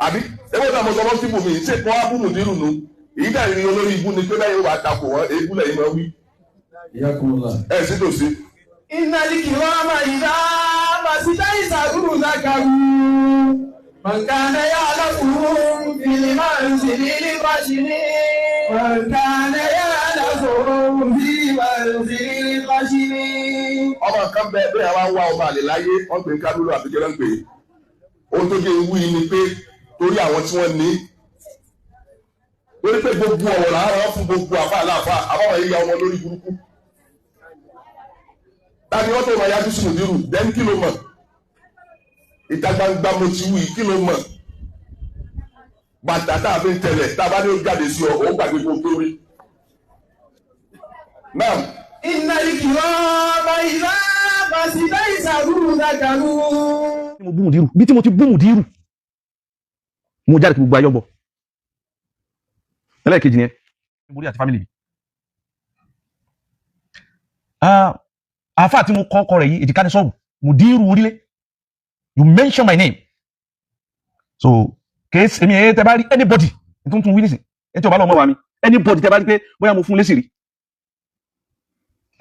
àbí ewé náà mo sọ fún síbò mi ṣé kọ́ á búrú dírù nù èyí dà ní olórí ibú ni pé báyìí wà á takò wọn eégún lẹ́yìn máa wí. Sí tòsí. Innal kirama idha masita isaguru zakaru man kana ya'lamu fil manzili bashiri man kana ya'lamu fil manzili bashiri. Ọmọ kan bẹ bẹ́ẹ̀ wá wá ọmọ àlè láyé wọ́n gbé kálúlù àbíkẹ́rẹ́ ń pè é. Ohun tó jẹ́ ewu yìí ni pé torí àwọn tí wọ́n ní. Lórí pé gbogbo ọ̀rọ̀ làárọ̀ fún gbogbo àfa àláàfà àbáwọ̀ yìí ya ọmọ lórí burúkú. Tani wọ́n tó máa yájú sí mùdírù dẹ́n kí ló mọ̀? Ìta gbangba mo ti wù yìí kí ló mọ̀? Bàtà tá a fi ń tẹ̀lẹ̀ tá a bá ní ó jáde sí ọ, ó gbàgbé gbogbo rí. Náà. Innal kirama idha masita isaguru zakaru. Mo bú mùdírù bí tí mo ti bú mùdírù mo jáde kí gbogbo ayọ́ gbọ́. Ẹlẹ́ẹ̀kejì ni ẹ borí àti fámìlì mi. Àfáà tí mo kọ́kọ́ rẹ̀ yìí èjìká ní sọ́ọ̀bù mùdírù orílẹ̀ you mention my name so case èmi ẹ̀yẹ tẹ bá rí anybody tó ń tún wílìsì ẹ tí ò bá lọ́mọ wa mi anybody tẹ bá rí pé bóyá mo fún lésì rí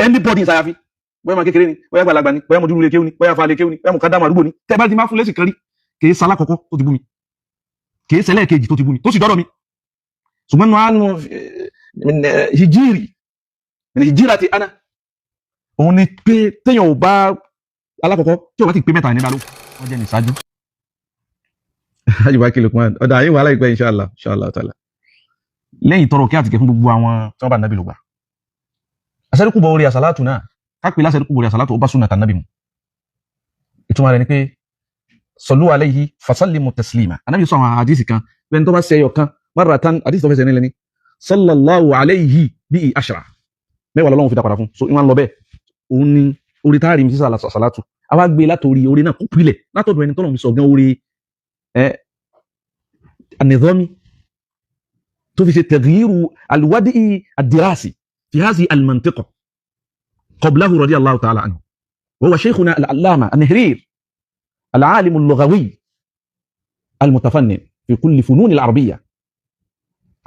anybody ìsáyàfi bóyá ma kékeré ni bóyá gbàlagbà ni bóyá mo dúró lé kéwú ni bóyá fa lé kéwú ni bóyá mo ká dámà àdúgbò ni tẹ bá rí ti máa fún lésì kan rí kìí sálá kọ̀kọ́ tó ti bú mi kìí sẹlẹ̀ kejì tó ti bú mi tó sì dọ́dọ̀ mi ṣùgbọ́n nù ánú hijira ti ana òun ni pé téèyàn ò bá alákọ̀ọ́kọ́ tí ò bá ti pé mẹ́ta ní balógun wọ́n jẹ́ ní ìṣáájú. ajibaki Lukman ọ̀dà àyè wà láìpẹ́ inshallah ta'ala. lẹ́yìn tọrọ kí àtìkẹ́ fún gbogbo àwọn tí wọ́n bá nàbì lògbà. àṣẹ́ríkùbọ̀ orí àsàlátù náà kápẹ́ láṣẹ́ríkùbọ̀ orí àsàlátù ó bá súnà tànàbì mu. ìtumọ̀ rẹ̀ ni pé sallu alayhi fasallimu taslima. anábì sọ àwọn àdìsí kan bẹ́ẹ̀ tó bá ṣe ẹyọ kan marratan àdìsí tó fẹsẹ̀ nílẹ̀ ni sallallahu alayhi bihi ashra mẹ́wàá lọ́wọ́ fi dá padà fún so ìwọ̀n lọ bẹ́ẹ̀ òun ni orí táàrí mi sí sàlátù àwa gbé látòrí orí náà kó pilẹ̀ látọ̀dọ̀ ẹni tọ́lọ̀ mi sọ gan orí an-Nizami tó fi ṣe taghyiru al-wadi' ad-dirasi fi hadhihi al-mantiqa qablahu radiyallahu ta'ala anhu wa huwa shaykhuna al-allama an-Nihrir al-alim al-lughawi al-mutafannin fi kulli funun al-arabiyya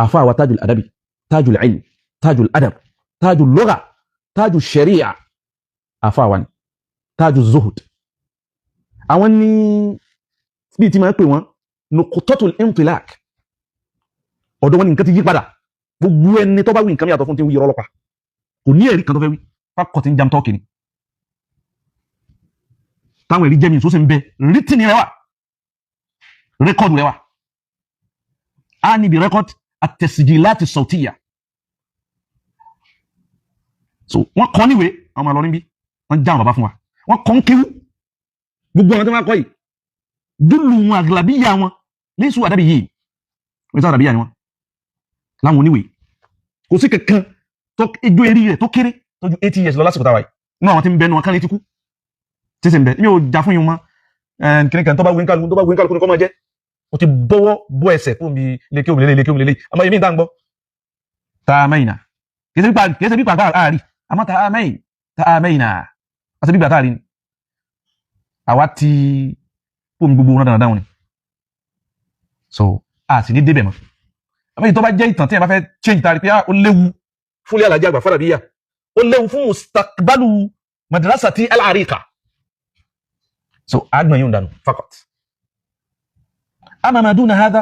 afa wa taj al-adabi taj al-ilm taj al-adab taj al-lugha taj al-sharia àfáwọn tájú zuhud àwọn ní bí tí ma ń pè wọ́n nuqtatul intilaq ọ̀dọ̀ wọn ni nǹkan ti yí padà gbogbo ẹni tó bá wí nǹkan yàtọ̀ fún tí ń wí ọlọ́pàá kò ní ẹ̀rí kan tó fẹ́ wí pákọ̀ tí ń jam tọ́kì ni táwọn ẹ̀rí jẹ́mi tó sì ń bẹ rítì ní rẹwà rékọ́dù rẹwà á níbi rékọ́dù at-tasjilat as-sawtiyya so wọ́n kọ́ níwèé àwọn ọmọ bí wọ́n já bàbá fún wa wọ́n kọ́ ń kéwú gbogbo àwọn tó máa kọ́ yìí dúlù wọn àgbàlábíyà wọn léṣù àdábì yìí wọ́n sá àdábíyà ni wọ́n láwọn oníwèé kò sí kankan tó ejò eré rẹ̀ tó kéré tó ju 80 years lọ lásìkò táwa yìí inú àwọn tí ń bẹ nu wọn kán ní ti kú tí sì ń bẹ mi ò já fún yín mọ́ kìnnìkan tó bá wíńkà lókun kọ́ máa jẹ́ o ti bọ́wọ́ bọ́ ẹsẹ̀ fún mi lékèwò lélẹ̀ àmọ́ èmi ìta ń gbọ́ tààmẹ́yìnà kìí ṣe bí pàgbà àárí àmọ́ tààmẹ́yìnà àti bí gbàtàrí ni àwa ti fún mi gbogbo wọn dáadáa wọn ni so a sì ní débẹ̀ mọ́ àmọ́ ìtọ́ bá jẹ́ ìtàn tí ẹ bá fẹ́ change tàrí pé ó léwu fún ilé alájá àgbà fàdàbíyà ó léwu fún mustakbalu madrasati al-ariqa so agbọ̀n yóò dànù fakọt ama ma duna hadha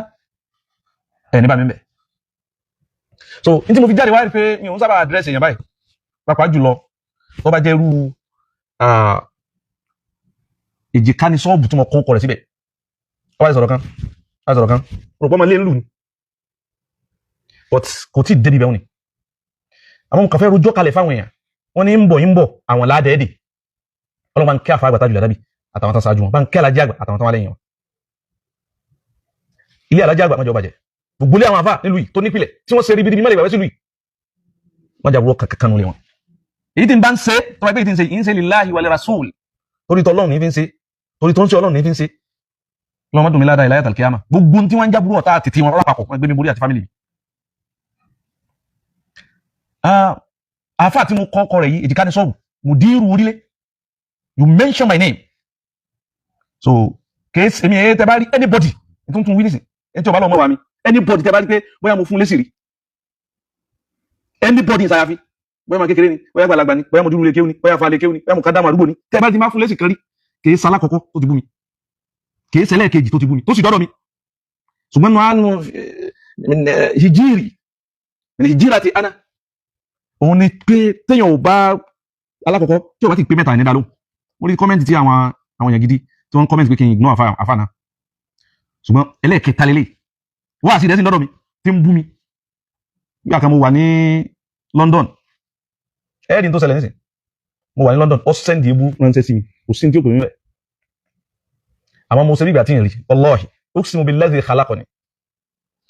ẹni bá mi bẹ̀ so ní tí mo fi jáde wá rí pé mi ò ń sábà àdírẹ́sì èèyàn báyìí pàápàá jùlọ tó bá jẹ́ irú èjìká ní sọ́ọ̀bù tí mo kọ́ ọkọ̀ rẹ̀ síbẹ̀ ọwá ìsọ̀rọ̀ kan rọ̀pọ̀ ọmọ ilé ìlú ni but kò tí débi bẹ̀rún ni àmọ́ mo kàn fẹ́ rojọ́ kalẹ̀ fáwọn èèyàn wọ́n ní ń bọ̀ àwọn ládẹ́ẹ̀dẹ̀ ọlọ́run bá ń kẹ́ àfà àgbà tájù ládábì àtàwọn tán ṣáájú wọn bá ń kẹ́ alájá àgbà àtàwọn tán wá lẹ́yìn wọn ilé alájá àgbà mọ́jọ bàjẹ́ gbogbo ilé àwọn àfà nílùú yìí tó nípìlẹ̀ tí wọ́n ṣe rí bíbí mọ́lẹ̀ ìgbàwẹ́ sílùú yìí wọ́n jà wúrọ́ kankan nulẹ̀ wọn èyí tí ń bá ń ṣe tó wáyé pé tí ń ṣe yìí ń ṣe lillahi wa li rasul torí tọ́lọ́run ní fi ń ṣe torí tó ń ṣe ọlọ́run ní fi ń ṣe lọ́mọdún mi ládàá ìláyàtà kíámà gbogbo tí wọ́n ń jábúrú ọ̀tá àti tí wọn lápapọ̀ wọn gbé mi borí àti fámìlì mi. àáfà tí mo kọ́ ọkọ rẹ̀ yìí èjìká ní sọ́ọ̀bù mùdírù orílẹ̀ you mention my name so case èmi ẹ̀yẹ tẹ bá rí anybody tó ń tún wí nísìn ẹni tí ó bá lọ mọ́ wa mi anybody tẹ́ bá rí pé bóyá mo fún lésì rí anybody ìsàyàfi bóyá mo kékeré ni bóyá gbàlagbà ni bóyá mo dúró lé kéwú ni bóyá fa lé kéwú ni bóyá mo ká dámọ̀ àdúgbò ni tẹ́ bá ti máa fún lésì kan rí kìí sálá kọ́kọ́ tó ti bú mi kìí sẹ́lẹ̀ kejì tó ti bú mi tó sì dọ́dọ̀ mi ṣùgbọ́n nù ánú hijira ti ana òun ni pé téèyàn ò bá alákọ̀ọ́kọ́ tí ò bá ti pé mẹ́ta ní dá lóhùn mo rí kọ́mẹ́ntì tí àwọn èèyàn gidi tí wọ́n kọ́mẹ́ntì pé kí n ignore àfà náà ṣùgbọ́n ẹlẹ́ẹ̀kẹta lélẹ̀ wá sí ìdẹ́sìn lọ́dọ̀ mi tí ń bú mi bí àkà mo wà ní London ẹ̀ẹ́dì tó ṣẹlẹ̀ nísìn mo wà ní London ó sẹ́ndì ebú ránṣẹ́ sí mi kò sí tí ó pè mí rẹ̀ àmọ́ mo ṣe bí ìgbà tí ń rí wallahi uqsimu billadhi khalaqani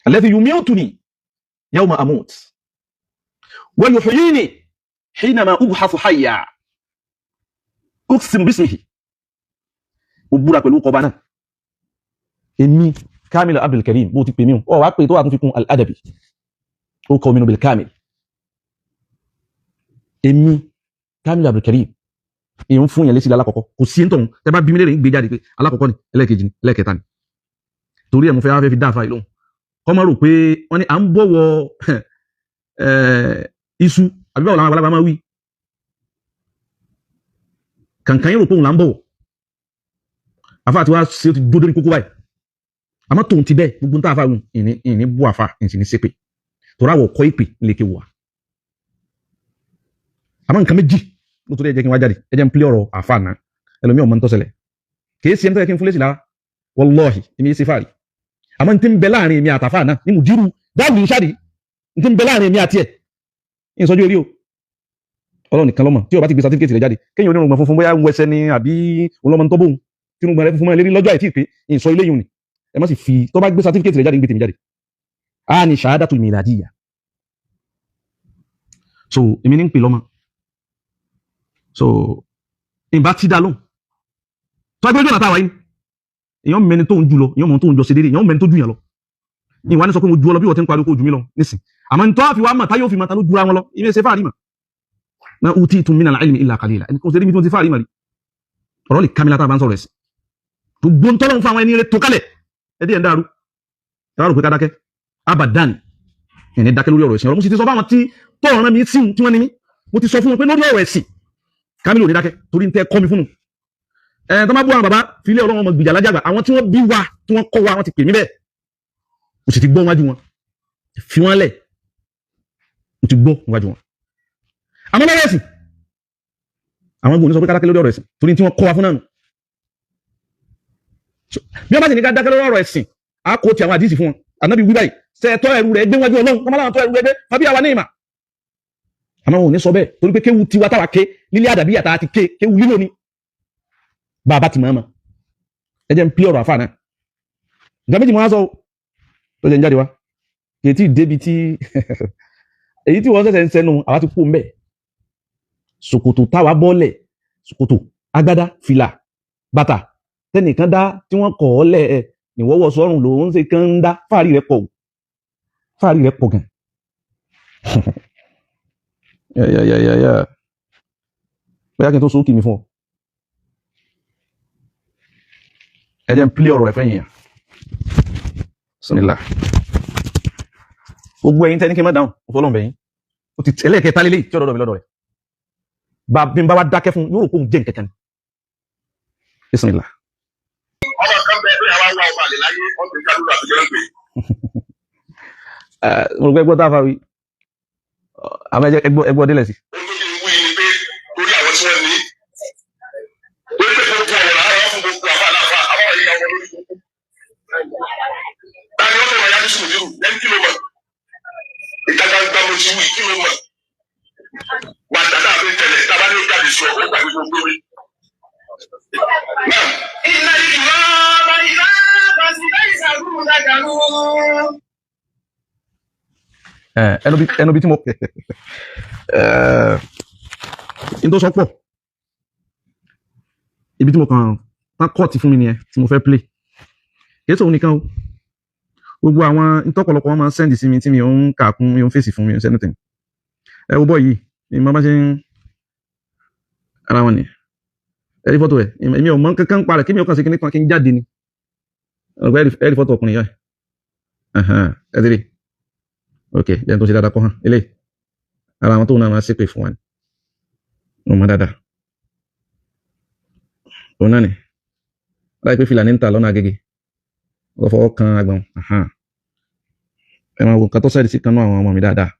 alladhi yumituni yawma amut wa yuhyini hinama ubhathu hayya uqsimu bismihi mo búra pẹ̀lú ọba náà èmi Kamil Abdul Karim bó ti pè mí ọ wá pé tó wà tún fi kún al-adabi ó kọ́ mínú bil kamil èmi Kamil Abdul Karim èyàn fún yẹn lé sí alákọ̀ọ́kọ́ kò sí ẹ̀ntọ̀hún tẹ́ bá bí mi lérè ń gbé jáde pé alákọ̀ọ́kọ́ ni ẹlẹ́ẹ̀kejì ni ẹlẹ́ẹ̀kẹta ni torí ẹ̀ mo fẹ́ fi dáàfà ìlóhun kọ́ mọ́ rò pé wọ́n ní à ń bọ̀wọ̀ iṣu àbí báwo làwọn àgbàlagbà máa wí kàǹkàn yín rò pé òun là ń bọ̀wọ̀ àfà àti wá ṣe ó ti dódó ní kókó báyìí àmọ́ tòun ti bẹ́ẹ̀ gbogbo tá àfà wù ìní bú àfà ìsìn ní sépè torí àwọ̀ kọ́ ìpè lékè wà àmọ́ nǹkan méjì nítorí ẹ jẹ́ kí n wá jáde ẹ jẹ́ n pílẹ̀ ọ̀rọ̀ àfà náà ẹlòmí ọmọ tó ṣẹlẹ̀ kìí sí ẹni tó yẹ kí n fún lésì lára wallahi èmi yé sí fàárì àmọ́ n ti ń bẹ láàrin èmi àtàfà náà ní mùdírù dáàbì ìṣàdì n ti ń bẹ láàrin èmi àti ẹ̀ ní ìsọjú orí o Ọlọ́run nìkan lọ́mọ tí o bá ti gbé certificate rẹ̀ jáde kéèyàn onírùngbọ̀n funfun bóyá ń wẹsẹ̀ ni àbí olọ́mọ tó bóun tí irùngbọ̀n rẹ̀ funfun mọ́ lérí lọ́jọ́ àìtí pé ìsọ ilé yìí ni ẹ má sì fi tó bá gbé certificate rẹ̀ jáde ń gbé tèmi jáde a ní shahadatul miladiyya so èmi ní ń pè lọ́mọ so ìbá ti dá lóhùn tó ẹgbẹ́ ojú ọ̀nà táwà yìí èyàn mẹni tó ń jù lọ èyàn mọ̀ tó ń jọ sí dédé èyàn mẹni tó jù yàn lọ ìwà ní sọ pé mo ju ọ lọ bí wọ́n ti ń parí kó jù mí lọ nísìn àmọ́ ní tó àfi wá mọ̀ táyọ̀ fi mọ̀ ta ló jura wọn lọ ìmẹ̀ ṣe fáàrí mọ̀ na utitum minal ilmi illa qalila ẹni kò sí débi tí wọ́n ti fáàrí mọ̀ rí ọ̀rọ̀ lè kámi látà bá ń sọ̀rọ̀ ẹ̀sìn tó gbóń tọ́lọ́ fún àwọn ẹni rẹ̀ tó kalẹ̀ ẹdí ẹ̀ ń dàrú ẹ rò pé ká dákẹ́ abadan ẹni dákẹ́ lórí ọ̀rọ̀ ẹ̀sìn ọ̀rọ̀ mo sì ti sọ fáwọn tí tọ́ọ̀rọ̀ mi sí tí wọ́n ní mi mo ti sọ fún wọn pé lórí ọ̀rọ̀ ẹ̀sìn Kamilu ní dákẹ́ torí ń tẹ́ kọ́ mi fún un tó má bú àwọn bàbá filé Ọlọ́run ọmọ gbìjà lájàgbà àwọn tí wọ́n bí wa tí wọ́n kọ́ wa wọ́n ti pè mí bẹ́ẹ̀ mo sì ti gbọ́ wájú wọn fi wọ́n lẹ̀ mo ti gbọ́ wájú wọn àmọ́ lọ́rọ̀ ẹ̀sìn àwọn gbòòní sọ pé ká dákẹ́ lórí ọ̀rọ̀ ẹ̀sìn torí tí wọ́n kọ́ wa fún náà bí wọ́n bá sì ní ká dákẹ́ lórí ọ̀rọ̀ ẹ̀sìn á kó ti àwọn àdísì fún wọn ànábì wí báyìí sẹ́ẹ̀tọ́ ẹrù rẹ̀ gbé wájú Ọlọ́run kọ́mọ́lá tọ́ ẹrù rẹ̀ gbé fàbí àwa ní ìmà àmọ́ wọn ò ní sọ bẹ́ẹ̀ torí pé kéwu tiwa táwa ké lílé àdàbí àtà àti kéwu lílò ni bàbá ti mọ̀ọ́mọ̀ ẹ jẹ́ ń pí ọ̀rọ̀ àfà náà ìgbà méjì mọ́ á sọ tó jẹ́ ń jáde wá kìí débi tí èyí tí wọ́n sẹ̀sẹ̀ ń sẹ́nu àwa ti kú mbẹ̀ ṣòkòtò táwa bọ́ọ̀lẹ̀ ṣòkòtò agbádá fìlà bàtà tẹnìkan dá tí wọ́n kọ̀ ọ́ lẹ̀ ẹ̀ níwọ́wọ́ sọ́run lòún ṣe kán ń dá fáàrí rẹ̀ pọ̀ gan bóyá kí n tó sókè mi fún ọ ẹ jẹ́ ń pílẹ̀ ọ̀rọ̀ ẹ̀fẹ́ yìnyàn sínílá gbogbo ẹ̀yin tẹ́ ní kí n má dáhùn fọ́lọ́m̀bẹ̀ yìí ó ti ẹlẹ́ẹ̀kẹta lélẹ̀ tí ọ̀dọ̀ mi lọ́dọ̀ rẹ̀ bí n bá wá dákẹ́ fún yóò rò pé òun jẹ́ nǹkankan ní sínílá. ọmọ kan bẹ bí àwa wá ọmọ àlè láyé ọdún kálúrú àtijọ́ ń pè. mo rò pé ẹgbọ́ tá a fa wí àmọ́ ẹgbọ́ délẹ̀ sí. ohun tó fi wú yìí ni pé torí àwọn tí wọ́n ní torí pé gbogbo ọ̀rọ̀ àwọn fún gbogbo àbá àlàfà àwọn ọ̀rẹ́ ìyàwó lórí gbogbo. Tani ó fẹ́ràn yájú sùn nírù lẹ́nu kí ló mọ̀? Ìta gbangba mo ti wí kí ló mọ̀? Wà dàda àbí tẹ̀lẹ̀ tábà ní ìjáde sọ ó gbàgbé gbogbo mi. Inna al-kirama idha basitahu zakaru. ẹnu bí tí mo in tó sọ pọ̀ ibi tí mo kàn tán kọ́ọ̀tì fún mi nìyẹn tí mo fẹ́ play kìí sọ nìkan o gbogbo àwọn ìtọ́pọ̀lọpọ̀ wọn máa ń sẹ́ndì sí mi tí mi ò ń kàkún mi ò ń fèsì fún mi ò ń sẹ́ndì tẹ̀mí ẹ wo bọ́ yìí ni mo bá ṣe ń ara wọn ni ẹ rí fọ́tò ẹ̀ èmi ò mọ̀ kankan pa rẹ̀ kí mi ò kàn sí kíní kan kí n jáde ni ẹ̀rí fọ́tò ọkùnrin yẹn ẹ ti rí ok jẹ́ tó ṣe dáadáa kọ́ hàn eléyìí ara àwọn tó náà máa ṣépè fún wa ni wọ́n mọ dáadáa òun náà ni láì pé fìlà ní ń ta lọ́nà Agége wọ́n fọwọ́ kan agbọ̀n ẹ máa wo nǹkan tó sẹ́ẹ̀dì sí kan náà àwọn ọmọ mi dáadáa.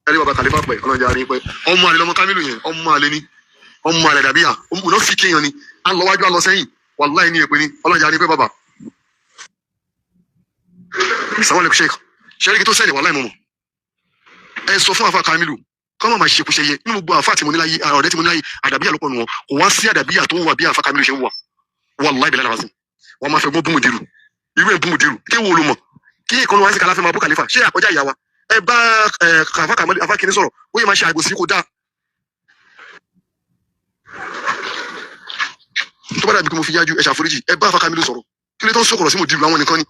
ẹni bàbá kàlífà pẹ ọlọ́jà rí pé ọmọ àlè lọmọ Kamilu yẹn ọmọ àlè ni ọmọ àlè dàbí à ọmọ fi kéèyàn ni à ń lọ wájú à lọ sẹ́yìn wàláhì ní èpè ni ọlọ́jà rí pé bàbá. sàwọn ẹlẹkùn sheik ṣẹ́ríkì tó sẹ́yìn wàláhì mọ̀mọ́ ẹ sọ fún àfa Kamilu kọ́ máa ṣe kúṣe yẹ nínú gbogbo àfa tí mo ní láyé ọ̀rẹ́ tí mo ní láyé àdàbíyà lọ́pọ̀ nù wọn kò wá sí àdàbíyà tó ń wà bí àfa Kamilu ṣe ń wà wàláhì bẹ̀rẹ̀ làwọn wọn máa fẹ́ gbọ́ búmu dirù irú ẹ̀ búmu dirù kí wo ló mọ̀ kí ìkànnì wá sí kàláfẹ́ máa bú kàlífà ṣé àkọjá ìyá wa ẹ bá kàfá kàmọ́lé afá kìíní sọ̀rọ̀ ó yẹ máa ṣe àgbòsí kò dáa. tó bá dàbí pé mo fi yájú ẹ ṣàforíjì ẹ bá afá Kamilu sọ̀rọ̀ kí lè tó ń sọ̀kọ̀rọ̀ sí mo dìrù àwọn nìkan ni.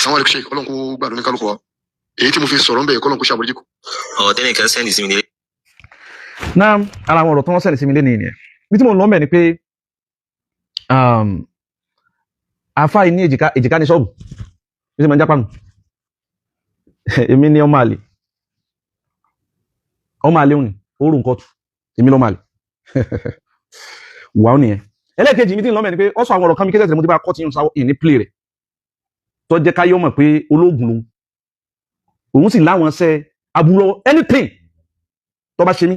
sàwọn ẹlẹ́kùn ṣe ọlọ́run kó gbàdúrà ní kálukú wa èyí tí mo fi sọ̀rọ̀ ń bẹ̀ kọ́lọ́n kó ṣàforíjì kù. tẹ́lẹ̀ kan sẹ́ndì sí mi nílé. náà ara àwọn ọ̀rọ̀ tó wọ́n sẹ́ndì sí mi lé nìyẹn bí tí mo lọ mẹ́ ni pé àfá yìí ní èjìká ní ṣọ́ọ̀bù bí tí mo ń jápá nù èmi ní ọmọ àlè òní oòrùn kọ́tù èmi lọ́mọ àlè wà ó nìyẹn ẹlẹ́ẹ̀kejì mi tí ń lọ́mọ ẹni pé ọ́sọ àwọn ọ̀rọ̀ kan mi kéṣẹ̀ tí mo ti bá kọ́ tí ń sáwọ́ ìní play rẹ̀ tó jẹ́ káyọ́ mọ̀ pé ológun lòun òun sì láwọn ṣẹ́ aburú anything tó bá ṣe mí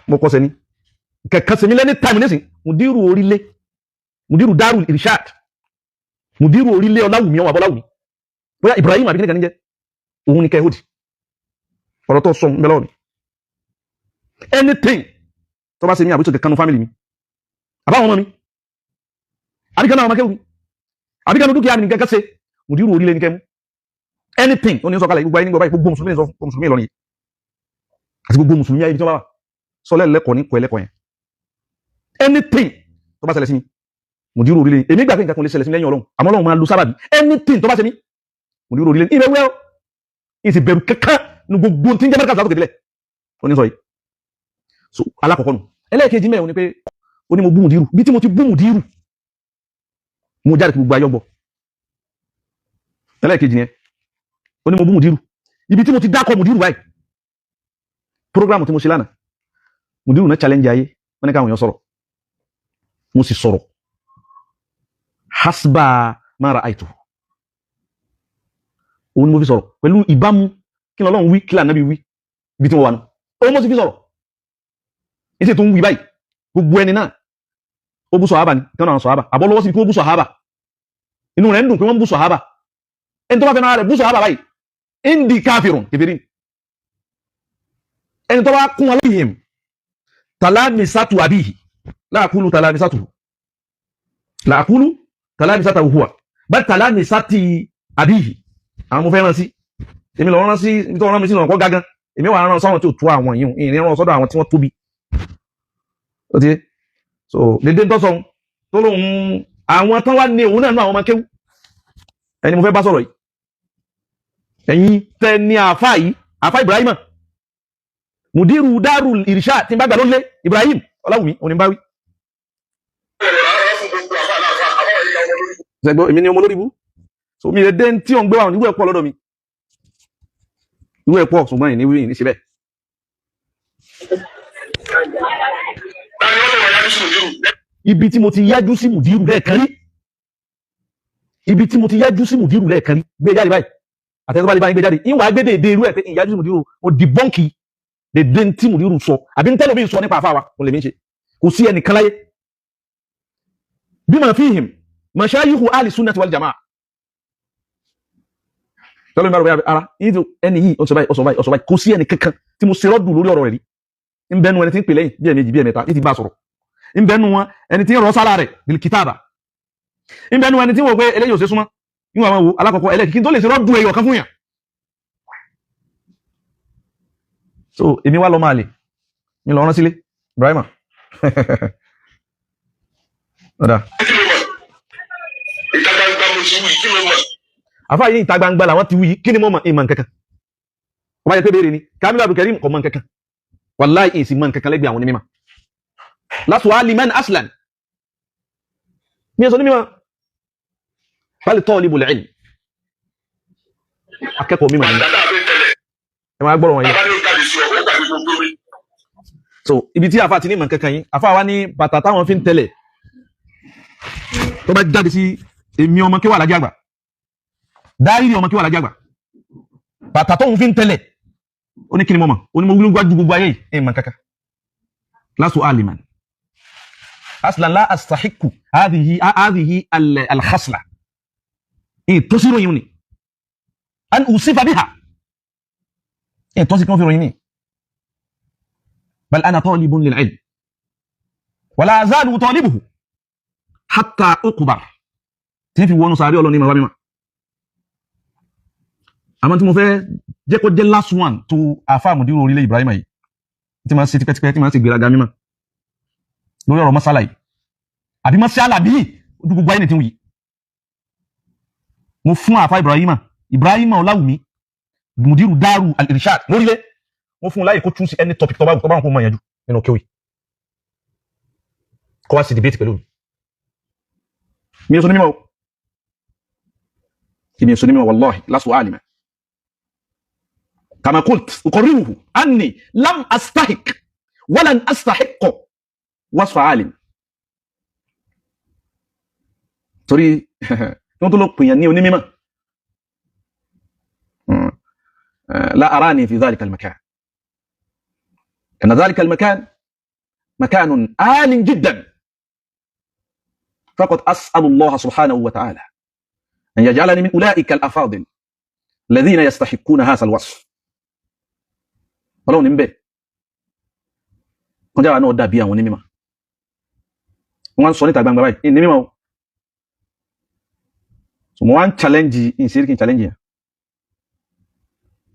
mo kọ́ sẹ́ni kẹ̀kẹ́ sẹ́mi lẹ́ni time nísìn mùdírù orílẹ̀ mùdírù Darul Irshad mùdírù orílẹ̀ ọláwùmí ọwọ́ abọ́láwùmí bóyá Ibrahim àbí kíníkan ní jẹ́ òun ni kẹ́hódì ọ̀rọ̀ tó sọ mẹ́lọ́ ni anything tó bá ṣe ní àbúṣe kẹkànnù family mi àbáwọn ọmọ mi àbíkànnù àwọn akéwì àbíkànnù dúkìá mi kẹ́kẹ́ ṣe mùdírù orílẹ̀ ní kẹ́mú anything ó ní sọ́kàlẹ̀ gbogbo ayé ní gbogbo ayé gbogbo mùsùlùmí sọ mùsùlùmí lọ nìyí àti gbogbo mùsùlùmí ayé ibi tí wọ́n bá wà sọ lẹ́lẹ́kọ̀ọ́ ní kọ́ ẹlẹ́kọ̀ọ́ yẹn anything tó bá ṣẹlẹ̀ sí mi mùdírù orílẹ̀ èmi gbà pé nǹkan kan lè ṣẹlẹ̀ sí mi lẹ́yìn Ọlọ́run àmọ́ Ọlọ́run máa lu sábàbí anything tó bá ṣe mí mùdírù orílẹ̀ ìbẹ̀ wẹ́ ìsì bẹ̀rù kankan ní gbogbo tí ń jẹ́ mẹ́ríkà sátọ̀ kìdílẹ̀ ó ní sọ yìí so alákọ̀ọ́kọ́ nù ẹlẹ́ẹ̀kejì mẹ́rin ni pé ó ní mo bú mùdírù bí tí mo ti bú mùdírù mo jáde kí gbogbo ayọ́ gbọ́ ẹlẹ́ẹ̀kejì yẹn ó ní mo bú mùdírù ibi tí mo ti dákọ̀ mùdírù báyìí program tí mo ṣe lánàá mùdírù náà challenge ayé wọ́n ní káwọn èèyàn sọ̀rọ̀ mo sì sọ̀rọ̀ hasba mara aitu òun ni mo fi sọ̀rọ̀ pẹ̀lú ìbámu kí Ọlọ́run wí kí l'Ànábì wí ibi tí mo wà nù òun mo sì fi sọ̀rọ̀ ìsì tó ń wí báyìí gbogbo ẹni náà ó bú sọ̀hábà ní kí wọ́n náà sọ̀hábà àbọ́ lọ́wọ́ sí kí wọ́n bú sọ̀hábà inú rẹ̀ ń dùn pé wọ́n bú sọ̀hábà ẹni tó bá fẹ́ náà rẹ̀ bú sọ̀hábà báyìí indi káfírùn kèfèrí ẹni tó bá kún wọn lẹ́yìn talamisatu abihi láàkúlù talamisatu huwa bá talamisati abihi àwọn mo fẹ́ rán sí èmi lọ rán sí nítorí wọ́n rán mi sí ọ̀nà kọ́ gágán èmi wà rán sọ́wọ́n tí ó tó àwọn yìí ìrìn rán sọ́dọ̀ àwọn tí wọ́n tóbi ó ti so dédé tó sọ tó lóhun àwọn tán wá ní òun náà àwọn ọmọ kéwú ẹni mo fẹ́ bá sọ̀rọ̀ yìí ẹ̀yin tẹ́ ní àfá yìí àfá Ibrahim mùdírù Darul Irshad tí bá gbà lónlé Ibrahim Ọláwùmí òní bá wí ṣẹgbọ́ èmi ni ọmọ lórí bú so mi lè dé tí ó ń gbé wà níwú ẹ̀pọ̀ lọ́dọ̀ mi ìwú ẹ̀pọ̀ ṣùgbọ́n ìní wí ní síbẹ̀ ibi tí mo ti yájú sí mùdírù lẹ́ẹ̀kan rí gbé jáde báyìí àtẹ́sọ́bá lè báyìí gbé jáde ìwà gbé dèdè irú ẹ̀ pé ìyájú sí mùdírù o dìbọ́ǹkì dèdè tí mùdírù sọ àbí tẹ́lómi sọ nípa àfáwà kò lè mí ṣe kò sí ẹnìkan láyé bí ma fihim mashayikhu ahli sunnati wal jamaa tọ́lọ́ ìmọ̀ ara ìdí ẹni yìí ọ̀sọ̀báyì kò sí ẹni kankan tí mo ṣe rọ́dù lórí ọ̀rọ̀ rẹ̀ rí ń bẹnu ẹni tí ń pè lẹ́yìn bí ẹ̀mẹ́jì bí ẹ̀mẹ́ta ìdí bá sọ̀rọ̀ ń bẹnu wọn ẹni tí ń rọ sára rẹ̀ bil kitaba ń bẹnu ẹni tí wọ́n pé eléyìí ò ṣe súnmọ́ níwọ̀n àwọn wo alákọ̀ọ́kọ́ ẹlẹ́kìkí tó lè ṣe rọ́dù ẹyọ kan fún yàn so èmi wá lọ máa lè mi lọ rán sílé Ibrahima ọ̀dà àfáà yìí ìta gbangba làwọn ti wí kí ni mọ́ mọ̀ ìmọ̀ nkankan ọba jẹ́ pé béèrè ni Kamilu Abdulkarim kò mọ̀ nkankan wallahi ìsì mọ̀ nkankan lẹ́gbẹ̀ẹ́ àwọn onímọ̀ lásùwà liman aslan mi ò sọ ní mímọ̀ bal talibul ilm akẹ́kọ̀ọ́ mímọ̀ ni ẹ máa gbọ́rọ̀ wọn yẹn so ibi tí àfa ti ní ìmọ̀ kankan yín àfa wa ní bàtà táwọn fi ń tẹ̀lẹ̀ tó bá jáde sí èmi ọmọ kéwà lájẹ́ àgbà dáírì ọmọ kéwà lájẹ́ àgbà bàtà tóun fi ń tẹ̀lẹ̀ ó ní kí ni mo mọ̀ ó ní mo gbájú gbogbo ayé yìí ìmọ̀ kankan lasu aliman aslan la astahiqu hadhihi al-khasla tosiru yuni an usifa biha tosik no fi yuni bal ana talibun lil ilm wala azalu talibuhu hatta uqbar tí fi wọnú sàárè Ọlọ́run ní ma mímọ̀ àmọ́ tí mo fẹ́ jẹ́ kó jẹ́ last one to àfáà mùdírù orílẹ̀ Ibrahim yìí tí ma ṣe tipẹ́tipẹ́ tí ma ṣe gbéraga mímọ̀ lórí ọ̀rọ̀ masala yìí àbí masala bí ojú gbogbo ayé ní tí wù yìí mo fún àfáà Ibrahim Ọláwùmí mùdírù Daaru al-Irshad lórílẹ̀ mo fún láyé kó choose any topic tó bá wọn kó mọ̀ yanjú nínú kéwì kó wá sí debate pẹ̀lú mi ò sọ ní mímọ̀ mi ò sọ ní mímọ̀ wallahi lasu alima kama qult uqarriruhu anni lam astahiq walan astahiq wasfa alim torí wọ́n tó lọ pèèyàn ní onímímọ̀ la arani fi dhalika al-makan kana dhalika al-makan makanun alin jiddan فقط أسأل الله سبحانه وتعالى أن يجعلني من أولئك الأفاضل الذين يستحقون هذا الوصف ولو نمبه كنت أنا أودع بيان ونميما وأنا صوني تابعن باي نميما وأنا challenge إن سيركين challenge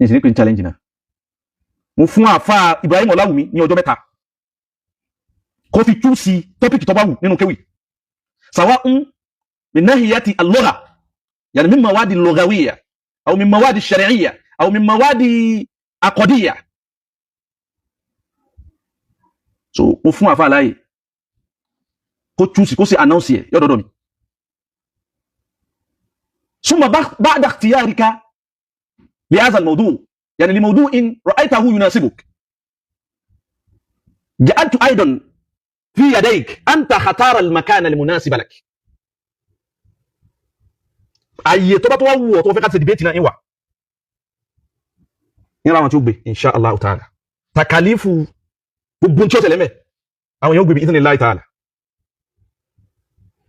إن سيركين challenge نا مفهوم أفا إبراهيم Ọláwùmí ní ọjọ́ mẹ́ta kó fi choose topic tó bá wù nínú kéwì سواء من ناحية اللغة يعني من مواد اللغوية أو من مواد الشرعية أو من مواد عقدية so مفهوم أفعل كو تشوسي كو سي أناونسي يودو دومي ثم بعد اختيارك لهذا الموضوع يعني لموضوع رأيته يناسبك جعلت أيضا في يديك أنت اختار المكان المناسب لك أي تبا تو تو فكات ديبيتنا إيوا يلا ما تشوبي إن شاء الله تعالى تكاليف gbogbo ncho tele me àwọn yóò gbé bi idhnillahi ta'ala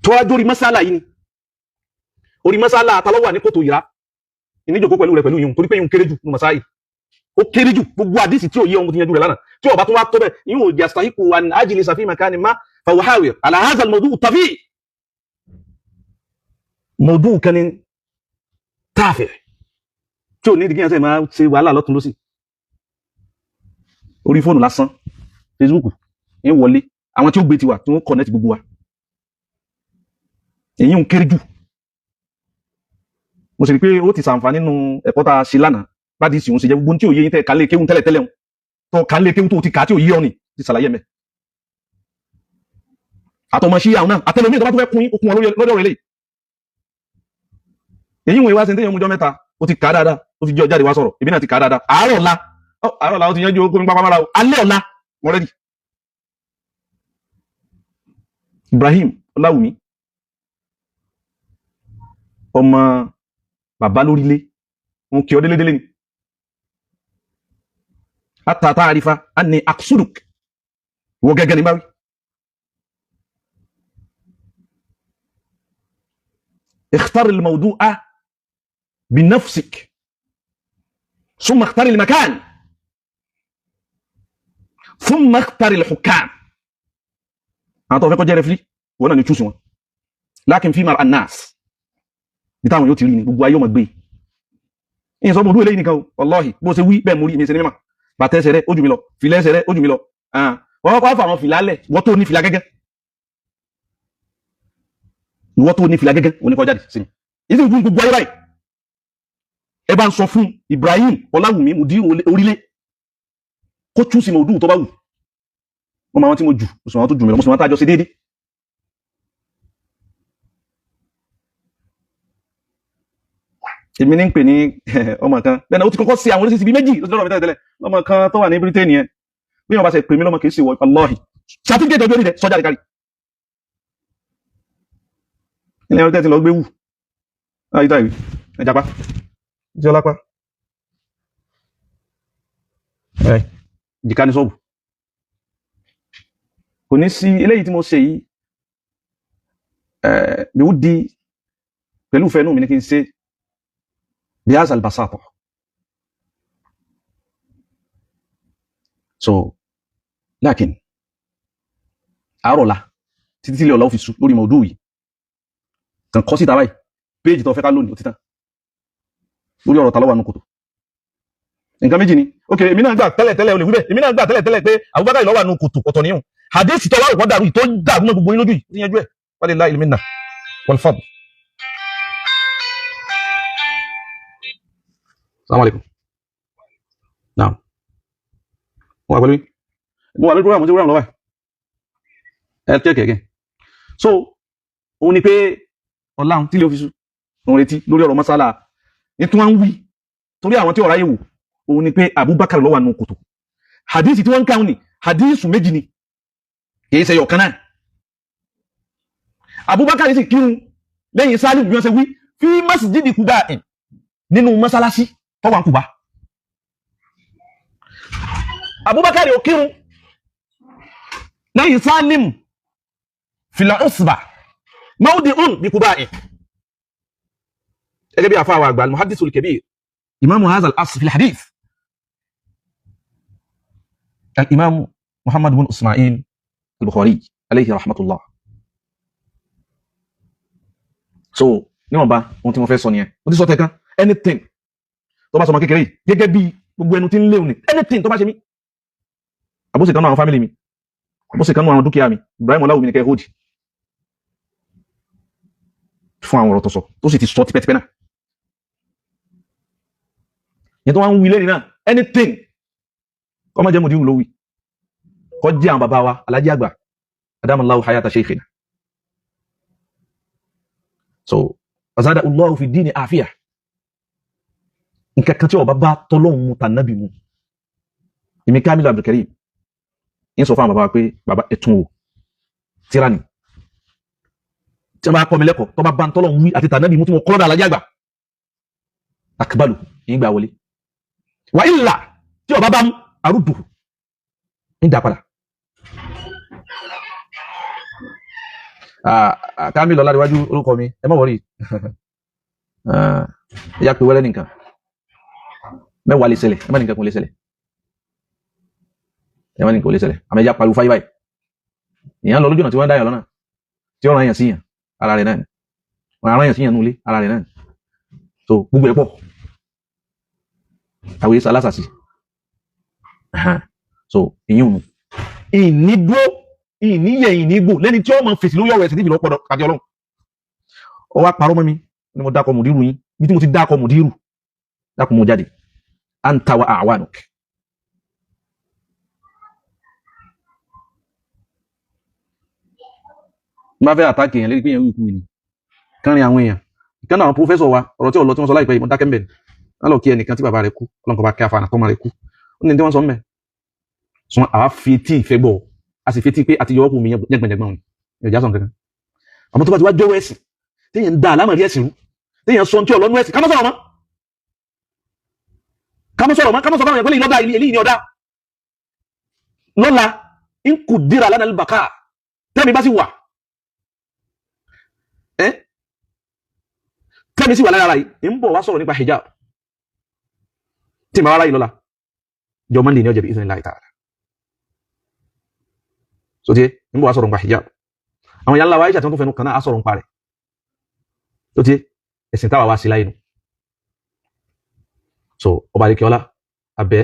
tó ajori masala yìí ni orí masala ta ló wà ní kòtò ìrá ní jókòó pẹ̀lú rẹ̀ pẹ̀lú yín torí pé yín kéré jù ní masai ó kéré jù gbogbo hadisi tí ó yé ohun tí yanjú rẹ̀ lánàá tí ó bá tún wá tó bẹ́ẹ̀ yín ò yastahiqu an ajlisa fi makanin ma fa uhawir ala hadha al-mawdu' at-tafi' mawdu' kan tafi' tí ó ní digiyan ṣe máa ṣe wàhálà lọ́tùn lósì orí fóònù lásán Facebook ń wọlé àwọn tí ó gbé tiwa tí wọ́n connect gbogbo wa èyí ń kéré jù mo sì rí pé ó ti ṣàǹfààní nínú ẹ̀kọ́ tá a ṣe lánàá bá di ìsìn ṣe jẹ́ gbogbo tí ò yé yín tẹ́ kálé kéwú tẹ́lẹ̀ ń tó kálé kéwú tó ti kà tí ò yé ọ ní ti ṣàlàyé mẹ́ àtọmọ sí àwọn náà àtẹlómi tó bá tó fẹ́ kún okun wọn lórí ọ̀rọ̀ eléyìí èyí wọn ìwá sí téèyàn mú jọ mẹ́ta ó ti kà dáadáa ó fi jẹ́ ọjáde wá sọ̀rọ̀ èmi náà ti kà dáadáa àárọ̀ ọ̀la ó ti yanjú okun pápá mára o alẹ́ ọ̀la wọ́n rẹ́dì Ibrahim Ọláwùmí ọmọ bàbá lórílé wọn kí ọ délédélé ni hatta ta'rifa anni aqsuduk wọ́n gẹ́gẹ́ ní báwí اختار الموضوع بنفسك ثم اختار المكان ثم اختار الحكام أعطوا فيكو جاري فلي وانا نتشوسوا لكن في مرأى الناس بتاعهم يوتي ليني بقوا يوم أكبي إيه صوبوا دو إليني كاو والله بوسي وي بي موري ميسي نميما باتي سيري اوجو ميلو فيلي سيري اوجو ميلو وọ́n kọ́ fàwọn fìlà lẹ̀ wọ́n tó ní fìlà gẹ́gẹ́ wọ́n tó ní fìlà gẹ́gẹ́ wọ́n ní kọjá dì sí mi ìdí ìgbùn gbogbo ayé báyìí ẹ bá ń sọ fún Ibrahim Ọláwùmí mùdí orílẹ̀ kó tú sí mọ̀ọ́dún tó bá wù wọ́n máa wọ́n tí mo jù mùsùlùmí tó jù mí lọ mùsùlùmí tájọ sí déédé èmi ní ń pè ní ọmọ kan lẹ́nu ó ti kọ́kọ́ sí àwọn oríṣiríṣi bíi méjì lọ́dọ̀ mi tẹ́lẹ̀ lọ́mọ kan tó wà ní Britain yẹn bí wọ́n bá ṣe pè mí lọ́mọ kìí ṣe wọ ọlọ́ọ̀hì certificate ọjọ́ orí rẹ̀ sọ́jà àdìkárí ilé ẹ̀rọ tẹ́tí lọ gbé wù ayíta ìwé ẹjàpá tí ọlápá jìká ní sọ́ọ̀bù kò ní sí eléyìí tí mo ṣe yìí bí ó di pẹ̀lú ìfẹ́ inú mi ní kí n ṣe bí azal basata so lákin àárọ̀lá títí tí ilé ọ̀la òfìsù lórí mọ̀ọ́dún yìí kan kọ́ sí tàbáyì péjì tó fẹ́ ká lónìí ó títàn lórí ọ̀rọ̀ tàlọ́wà nù kòtò nǹkan méjì ni ok èmi náà gbà tẹ́lẹ̀ olè wíbẹ̀ èmi náà gbà tẹ́lẹ̀ pé Abubakar ló wà nù kòtò ọ̀tọ̀ níhùn hadith tó wà rò kọ́ dàrú tó dàrú mọ́ gbogbo yín lójú yìí yanjú ẹ̀ walillahi al-minna wal fadl. Assalamu alaikum. Naam. Mo wà pẹ̀lú yín. Mo wà lórí program mo ti program lọ́wọ́ ẹ̀ kẹ́kẹ̀kẹ́ so òun ni pé ọláhun tí lè ọ́fíìsù òun retí lórí ọ̀rọ̀ mọ́sálà ní tí wọ́n ń wí torí àwọn tí ọ̀rá yìí wò òun ni pé Abubakar ló wà nù kòtò hadith tí wọ́n ń káwọn ni hadith méjì ni kìí ṣe yọ̀kan náà Abubakar sì kírun lẹ́yìn Salim bí wọ́n ṣe wí fi masjidi Quba nínú mọ́sálásí tó wà Quba Abubakar ò kírun lẹ́yìn Salim fìlà usba mawdi'un bí Quba gẹ́gẹ́ bí àfáà wa àgbà al-muhaddith al-kabir imamu hadha al-asr fi al-hadith al-imam Muhammad bin Ismail al-Bukhari alayhi rahmatullah so níwọ̀n bá ohun tí mo fẹ́ sọ nìyẹn mo ti sọ tẹ́kan anything tó bá sọ ọmọ kékeré yìí gẹ́gẹ́ bí gbogbo ẹnu tí ń léwu ni anything tó bá ṣe mí àbúṣe kan náà àwọn family mi àbúṣe kan náà àwọn dúkìá mi Ibrahim Ọláwùmí ní kẹ́ hold fún àwọn ọ̀rọ̀ tó sọ tó sì ti sọ tipẹ́tipẹ́ náà yẹn tó wá ń wí lẹ́ni náà anything kọ́ mọ́ jẹ́ mọ̀ díhùn lówí kọ́ jẹ́ àwọn bàbá wa alájí àgbà adamallahu hayata shaykhina so azada Allahu fi dini àfíà nǹkan kan tí ọba bá tọ́lọ́hun mu tànàbì mu ìmí Kamilu Abdulkarim yín sọ fún àwọn bàbá wa pé bàbá ẹ̀tún wò tíráni tí wọ́n bá kọ́ mi lẹ́kọ̀ọ́ tó bá bá ń tọ́lọ́hun wí àti tànàbì mu tí mo kọ́ lọ́dọ̀ alájí àgbà akbalu yín gbà wọlé wà ìlà tí ọba bá mú àrùdù ń dà padà Kamilu Ọládéwájú orúkọ mi ẹ má wọrí ẹ̀yà pé wẹ́rẹ́ nìkan mẹ́wàá lè ṣẹlẹ̀ ẹ má nìkan kò lè ṣẹlẹ̀ ẹ má nìkan kò lè ṣẹlẹ̀ àmọ́ ẹ̀yà pariwo fáyé báyìí èèyàn lọ lójú ọ̀nà tí wọ́n ń dáyà lọ́nà tí ọ̀ràn yàn síyàn ara rẹ̀ náà wọ́n aràn yàn síyàn nulẹ̀ ara rẹ̀ náà so gbogbo ẹ̀ pọ̀ àwọn èsà lásàsì so ìyún nù ìnídúró ìníyẹ ìnígbò lẹ́ni tí ó mọ̀ fèsì lórí ọ̀rọ̀ ẹ̀sìn níbi lọ́pọ̀dọ̀ kàdí ọlọ́run ó wá parọ́ mọ́ mi ni mo dákọ̀ mùdírù yín bí tí mo ti dákọ̀ mùdírù dákọ̀ mo jáde anta wa a'wanuk má fẹ́ àtàkì èèyàn lérí pé èèyàn wíkú ni kánrin àwọn èèyàn ìkànnà àwọn pòfẹ́sọ̀ wa ọ̀rọ̀ tí ọ̀lọ́ tí wọ́n sọ láìpẹ́ yìí mo dákẹ́ mbẹ̀ wọ́n lọ kí ẹnìkan tí bàbá rẹ̀ kú ọlọ́nkọ̀ bá kí afáànà tọ́mọ rẹ̀ kú ó ní tí wọ́n sọ mẹ́ sọ àwa fi etí ìfẹ́ gbọ́ a sì fi etí pé àti yọ ọkùnrin mi jẹ́gbẹ̀jẹ̀gbọ̀n ni ìjà sọ kankan àmọ́ tó bá ti wá jọ́wọ́ ẹ̀sìn téèyàn ń da àlámọ̀rí ẹ̀sìn rú téèyàn sọ tí ọlọ́nu ẹ̀sìn kámọ́ sọ̀rọ̀ mọ́ kámọ́ sọ̀rọ̀ yẹn pé ìlọ́dà ilé ìní ọ̀dà lọ́la ń kù dira lánàá lùbàkà tẹ́mi bá sì wà tẹ́mi sì wà lára yìí ń bọ̀ wá sọ̀rọ̀ nípa hijab tí màá wá ráyìí lọ́la jọ mọ́ndé ní ọjọ́ bí ìsìn láì tààrà so tí ń bọ̀ wá sọ̀rọ̀ nípa hijab àwọn yàrá wa Aisha tí wọ́n tó fẹnu kan náà á sọ̀rọ̀ nípa rẹ̀ so tí ẹ̀sìn táwa wá sí láyé nu so ọba àdìkẹ́ọ́lá abẹ́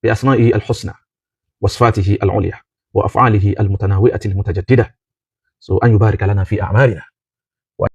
bí asma'ihi al-husna wa sifatihi al-ulya wa af'alihi al-mutanawi'ati al-mutajaddida so an yubarika lana fi a'malina